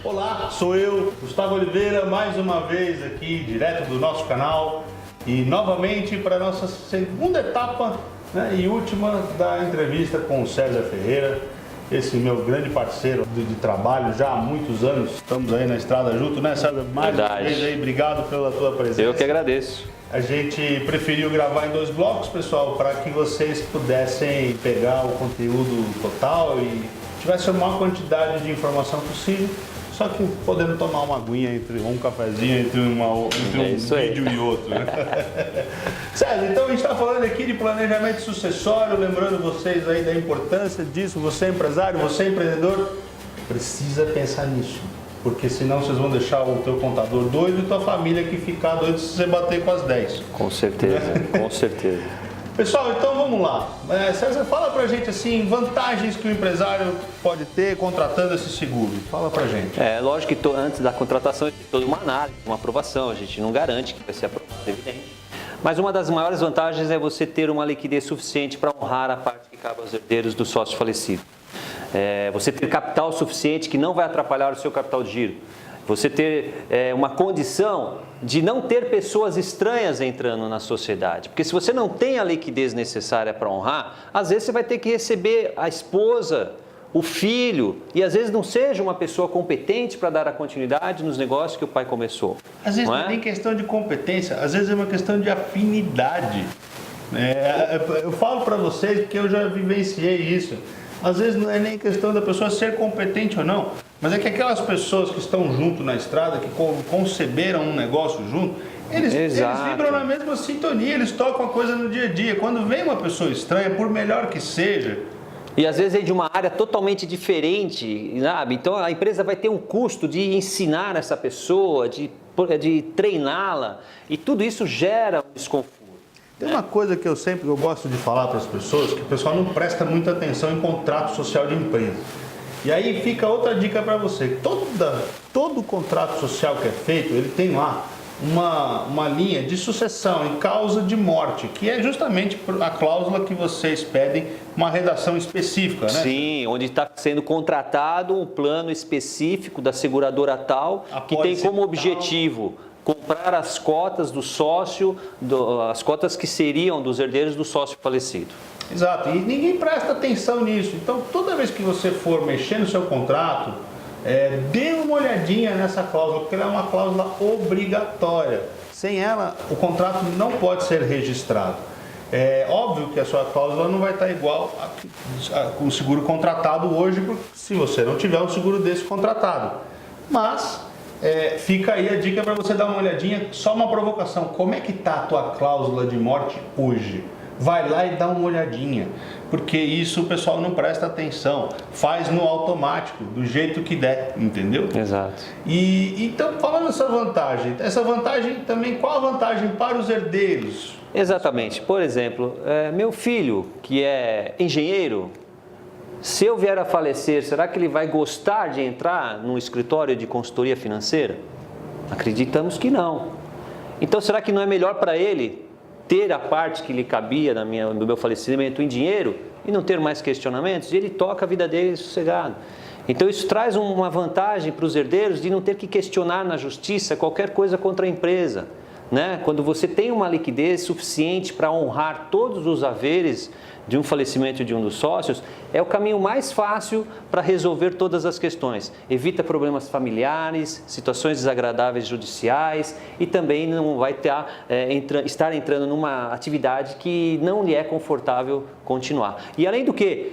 Olá, sou eu, Gustavo Oliveira, mais uma vez aqui, direto do nosso canal e novamente para a nossa segunda etapa, né, e última da entrevista com o César Ferreira, esse meu grande parceiro de trabalho já há muitos anos. Estamos aí na estrada junto, né, César? Mais uma vez aí, obrigado pela tua presença. Eu que agradeço. A gente preferiu gravar em 2 blocos, pessoal, para que vocês pudessem pegar o conteúdo total e tivesse a maior quantidade de informação possível, só que podendo tomar uma aguinha, um cafezinho entre um vídeo e outro. Né? César, então a gente está falando aqui de planejamento sucessório, lembrando vocês aí da importância disso, você é empresário, você é empreendedor, precisa pensar nisso. Porque senão vocês vão deixar o teu contador doido e tua família que ficar doido se você bater com as 10. Com certeza, com certeza. Pessoal, então vamos lá. César, fala pra gente assim, vantagens que o empresário pode ter contratando esse seguro. Fala pra gente. Lógico que antes da contratação tem toda uma análise, uma aprovação. A gente não garante que vai ser aprovado, evidente. Mas uma das maiores vantagens é você ter uma liquidez suficiente para honrar a parte que cabe aos herdeiros do sócio falecido. Você ter capital suficiente que não vai atrapalhar o seu capital de giro. Você ter uma condição de não ter pessoas estranhas entrando na sociedade. Porque se você não tem a liquidez necessária para honrar, às vezes você vai ter que receber a esposa, o filho, e às vezes não seja uma pessoa competente para dar a continuidade nos negócios que o pai começou. Às vezes não é nem questão de competência, às vezes é uma questão de afinidade. Eu falo para vocês porque eu já vivenciei isso. Às vezes não é nem questão da pessoa ser competente ou não, mas é que aquelas pessoas que estão junto na estrada, que conceberam um negócio junto, eles vibram na mesma sintonia, eles tocam a coisa no dia a dia. Quando vem uma pessoa estranha, por melhor que seja... E às vezes é de uma área totalmente diferente, sabe? Então a empresa vai ter um custo de ensinar essa pessoa, de treiná-la, e tudo isso gera um desconforto. Tem uma coisa que eu gosto de falar para as pessoas, que o pessoal não presta muita atenção em contrato social de empresa. E aí fica outra dica para você. Todo contrato social que é feito, ele tem lá uma linha de sucessão em causa de morte, que é justamente a cláusula que vocês pedem uma redação específica, né? Sim, onde está sendo contratado um plano específico da seguradora tal, que tem como objetivo comprar as cotas do sócio, as cotas que seriam dos herdeiros do sócio falecido. Exato, e ninguém presta atenção nisso. Então, toda vez que você for mexer no seu contrato, dê uma olhadinha nessa cláusula, porque ela é uma cláusula obrigatória. Sem ela, o contrato não pode ser registrado. É óbvio que a sua cláusula não vai estar igual com o seguro contratado hoje, se você não tiver um seguro desse contratado. Mas... fica aí a dica para você dar uma olhadinha, só uma provocação. Como é que está a tua cláusula de morte hoje? Vai lá e dá uma olhadinha, porque isso o pessoal não presta atenção, faz no automático, do jeito que der, entendeu? Exato. E então, falando essa vantagem também, qual a vantagem para os herdeiros? Exatamente. Por exemplo, meu filho, que é engenheiro, se eu vier a falecer, será que ele vai gostar de entrar num escritório de consultoria financeira? Acreditamos que não. Então, será que não é melhor para ele ter a parte que lhe cabia do meu falecimento em dinheiro e não ter mais questionamentos? E ele toca a vida dele sossegado. Então, isso traz uma vantagem para os herdeiros de não ter que questionar na justiça qualquer coisa contra a empresa, né? Quando você tem uma liquidez suficiente para honrar todos os haveres de um falecimento de um dos sócios, é o caminho mais fácil para resolver todas as questões. Evita problemas familiares, situações desagradáveis judiciais e também não vai estar entrando numa atividade que não lhe é confortável continuar. E além do que,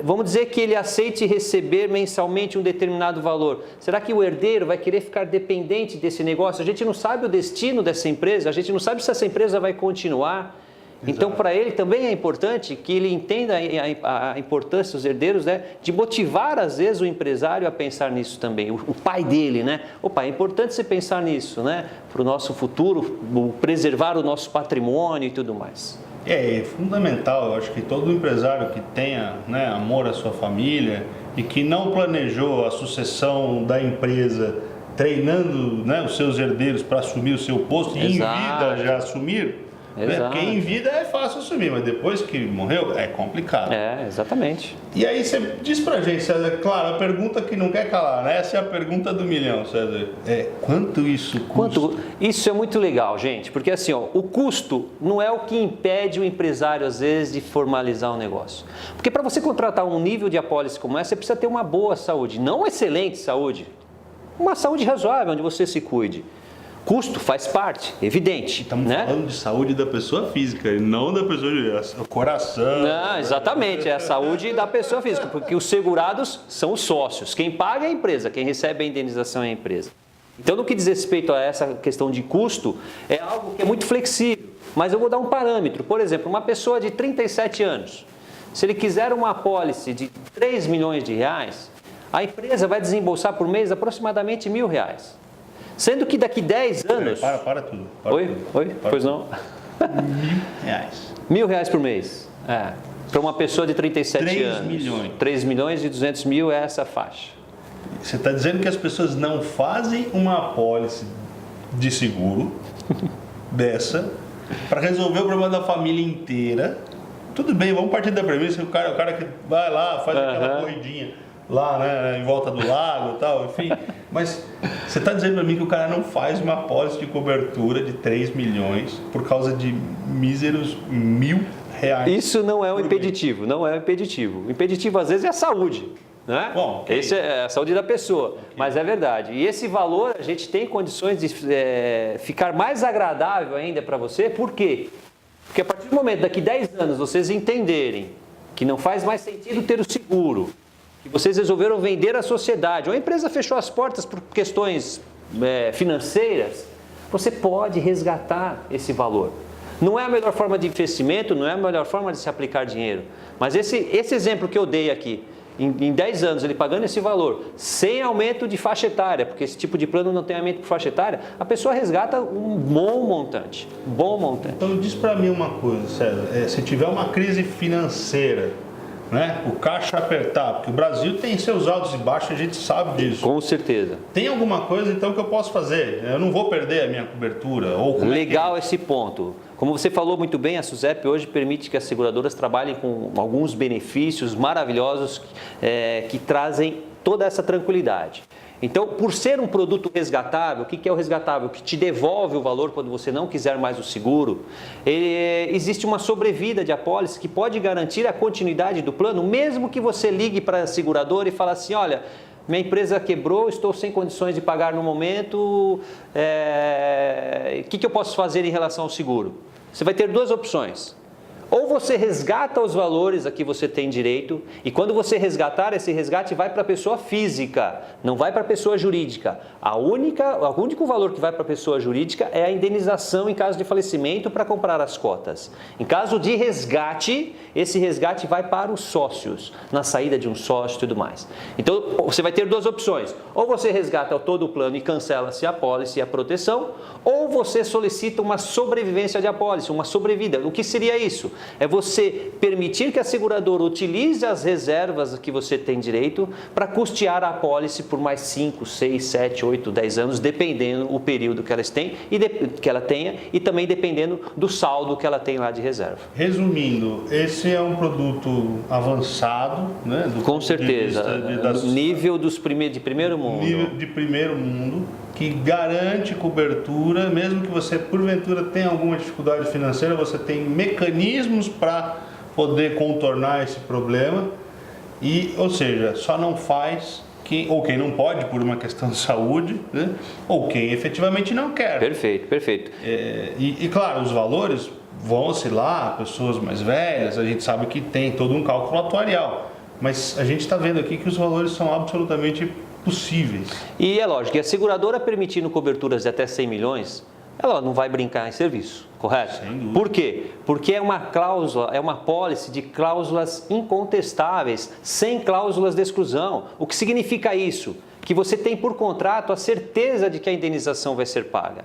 vamos dizer que ele aceite receber mensalmente um determinado valor. Será que o herdeiro vai querer ficar dependente desse negócio? A gente não sabe o destino dessa empresa, a gente não sabe se essa empresa vai continuar. Então, para ele também é importante que ele entenda a importância dos herdeiros, né, de motivar, às vezes, o empresário a pensar nisso também. O pai dele, né? Opa, é importante você pensar nisso, né? Para o nosso futuro, preservar o nosso patrimônio e tudo mais. É fundamental, eu acho que todo empresário que tenha, né, amor à sua família e que não planejou a sucessão da empresa treinando, né, os seus herdeiros para assumir o seu posto e em vida já assumir, Exato. Porque em vida é fácil assumir, mas depois que morreu é complicado. Exatamente. E aí você diz pra gente, César, claro, a pergunta que não quer calar, né? Essa é a pergunta do milhão, César. Quanto isso custa? Isso é muito legal, gente, porque assim, ó, o custo não é o que impede o empresário, às vezes, de formalizar um negócio. Porque para você contratar um nível de apólice como essa, você precisa ter uma boa saúde, não uma excelente saúde, uma saúde razoável, onde você se cuide. Custo faz parte, evidente. Estamos né? falando de saúde da pessoa física e não da pessoa de coração. Não, exatamente, é a saúde da pessoa física, porque os segurados são os sócios. Quem paga é a empresa, quem recebe a indenização é a empresa. Então, no que diz respeito a essa questão de custo, é algo que é muito flexível. Mas eu vou dar um parâmetro. Por exemplo, uma pessoa de 37 anos, se ele quiser uma apólice de 3 milhões de reais, a empresa vai desembolsar por mês aproximadamente R$1.000. Sendo que daqui 10 anos... Para tudo. Oi? Pois não? R$1.000. R$1.000 por mês. Para uma pessoa de 37 anos. 3 milhões. 3 milhões e 200 mil é essa faixa. Você está dizendo que as pessoas não fazem uma apólice de seguro dessa para resolver o problema da família inteira. Tudo bem, vamos partir da premissa que o cara que vai lá, faz aquela corridinha lá, né, em volta do lago e tal, enfim. Mas você está dizendo para mim que o cara não faz uma apólice de cobertura de 3 milhões por causa de míseros R$1.000? Isso não é um impeditivo, não é um impeditivo. O impeditivo, às vezes, é a saúde. Né? Bom, okay. Esse é a saúde da pessoa, mas é verdade. E esse valor a gente tem condições de ficar mais agradável ainda para você. Por quê? Porque a partir do momento, daqui 10 anos, vocês entenderem que não faz mais sentido ter o seguro, que vocês resolveram vender a sociedade, ou a empresa fechou as portas por questões financeiras, você pode resgatar esse valor. Não é a melhor forma de investimento, não é a melhor forma de se aplicar dinheiro. Mas esse exemplo que eu dei aqui, em 10 anos, ele pagando esse valor, sem aumento de faixa etária, porque esse tipo de plano não tem aumento por faixa etária, a pessoa resgata um bom montante. Então diz para mim uma coisa, César, se tiver uma crise financeira, né, o caixa apertar, porque o Brasil tem seus altos e baixos, a gente sabe disso. Com certeza. Tem alguma coisa então que eu posso fazer? Eu não vou perder a minha cobertura? Ou Legal esse ponto. Como você falou muito bem, a SUSEP hoje permite que as seguradoras trabalhem com alguns benefícios maravilhosos que trazem toda essa tranquilidade. Então, por ser um produto resgatável, o que é o resgatável? Que te devolve o valor quando você não quiser mais o seguro. Existe uma sobrevida de apólice que pode garantir a continuidade do plano, mesmo que você ligue para a seguradora e fale assim, olha, minha empresa quebrou, estou sem condições de pagar no momento, o que eu posso fazer em relação ao seguro? Você vai ter duas opções. Ou você resgata os valores a que você tem direito, e quando você resgatar, esse resgate vai para a pessoa física, não vai para a pessoa jurídica. O único valor que vai para a pessoa jurídica é a indenização em caso de falecimento para comprar as cotas. Em caso de resgate, esse resgate vai para os sócios, na saída de um sócio e tudo mais. Então, você vai ter duas opções. Ou você resgata todo o plano e cancela-se a apólice e a proteção, ou você solicita uma sobrevivência de apólice, uma sobrevida. O que seria isso? É você permitir que a seguradora utilize as reservas que você tem direito para custear a apólice por mais 5, 6, 7, 8, 10 anos, dependendo o período que ela tenha e também dependendo do saldo que ela tem lá de reserva. Resumindo, esse é um produto avançado, né? Com certeza, nível de primeiro mundo. Nível de primeiro mundo, que garante cobertura, mesmo que você porventura tenha alguma dificuldade financeira, você tem mecanismos para poder contornar esse problema, ou seja, só não faz quem não pode por uma questão de saúde, né? Ou quem efetivamente não quer. Perfeito. E claro, os valores vão oscilar, pessoas mais velhas, a gente sabe que tem todo um cálculo atuarial, mas a gente está vendo aqui que os valores são absolutamente possíveis. E é lógico que a seguradora permitindo coberturas de até 100 milhões, ela não vai brincar em serviço, correto? Sem dúvida. Por quê? Porque é uma cláusula, é uma apólice de cláusulas incontestáveis, sem cláusulas de exclusão. O que significa isso? Que você tem por contrato a certeza de que a indenização vai ser paga.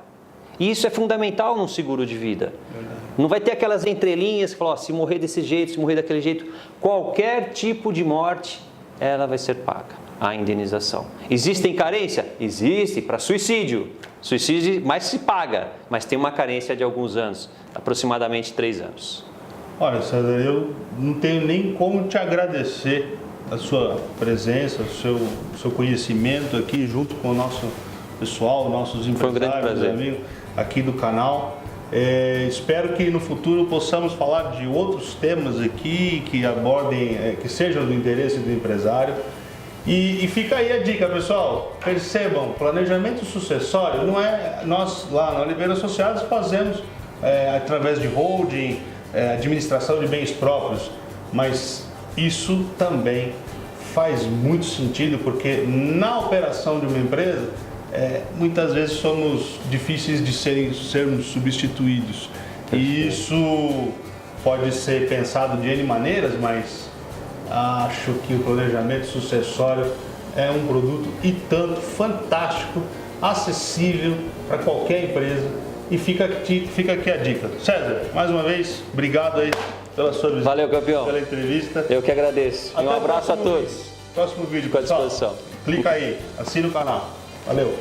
E isso é fundamental num seguro de vida. Verdade. Não vai ter aquelas entrelinhas que falam, se morrer desse jeito, se morrer daquele jeito. Qualquer tipo de morte ela vai ser paga, a indenização. Existem carência? Existe, para suicídio. Suicídio, mas se paga, mas tem uma carência de alguns anos, aproximadamente 3 anos. Olha, César, eu não tenho nem como te agradecer a sua presença, o seu conhecimento aqui junto com o nosso pessoal, nossos empresários, amigos aqui do canal. Espero que no futuro possamos falar de outros temas aqui que abordem, que sejam do interesse do empresário. E fica aí a dica, pessoal. Percebam, planejamento sucessório não é nós lá na Oliveira Associados fazemos através de holding, administração de bens próprios, mas isso também faz muito sentido porque na operação de uma empresa muitas vezes somos difíceis de sermos substituídos. E isso pode ser pensado de N maneiras, mas acho que o planejamento sucessório é um produto e tanto fantástico, acessível para qualquer empresa. E fica aqui a dica. César, mais uma vez, obrigado aí pela sua visita. Valeu, campeão. Pela entrevista. Eu que agradeço. E um abraço a todos. Próximo vídeo, com a pessoal. disposição. Clica aí, assina o canal. Valeu.